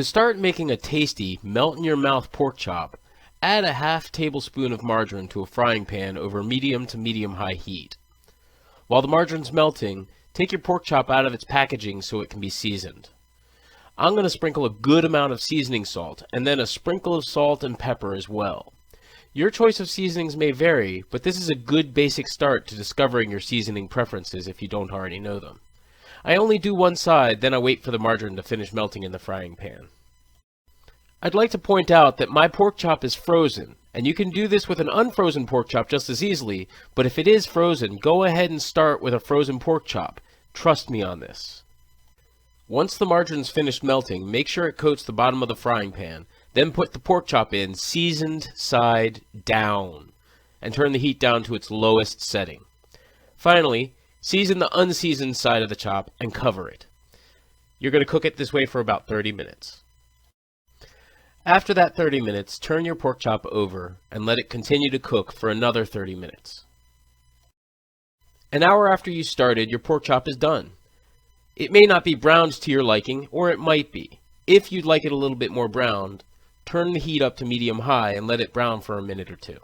To start making a tasty, melt-in-your-mouth pork chop, add a half tablespoon of margarine to a frying pan over medium to medium-high heat. While the margarine's melting, take your pork chop out of its packaging so it can be seasoned. I'm going to sprinkle a good amount of seasoning salt, and then a sprinkle of salt and pepper as well. Your choice of seasonings may vary, but this is a good basic start to discovering your seasoning preferences if you don't already know them. I only do one side, then I wait for the margarine to finish melting in the frying pan. I'd like to point out that my pork chop is frozen, and you can do this with an unfrozen pork chop just as easily, but if it is frozen, go ahead and start with a frozen pork chop. Trust me on this. Once the margarine's finished melting, make sure it coats the bottom of the frying pan, then put the pork chop in, seasoned side down, and turn the heat down to its lowest setting. Finally, season the unseasoned side of the chop and cover it. You're going to cook it this way for about 30 minutes. After that 30 minutes, turn your pork chop over and let it continue to cook for another 30 minutes. An hour after you started, your pork chop is done. It may not be browned to your liking, or it might be. If you'd like it a little bit more browned, turn the heat up to medium-high and let it brown for a minute or two.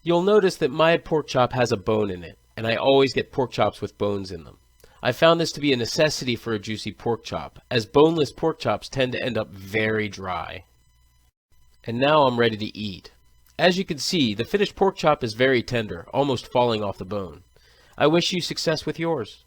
You'll notice that my pork chop has a bone in it, and I always get pork chops with bones in them. I found this to be a necessity for a juicy pork chop, as boneless pork chops tend to end up very dry. And now I'm ready to eat. As you can see, the finished pork chop is very tender, almost falling off the bone. I wish you success with yours.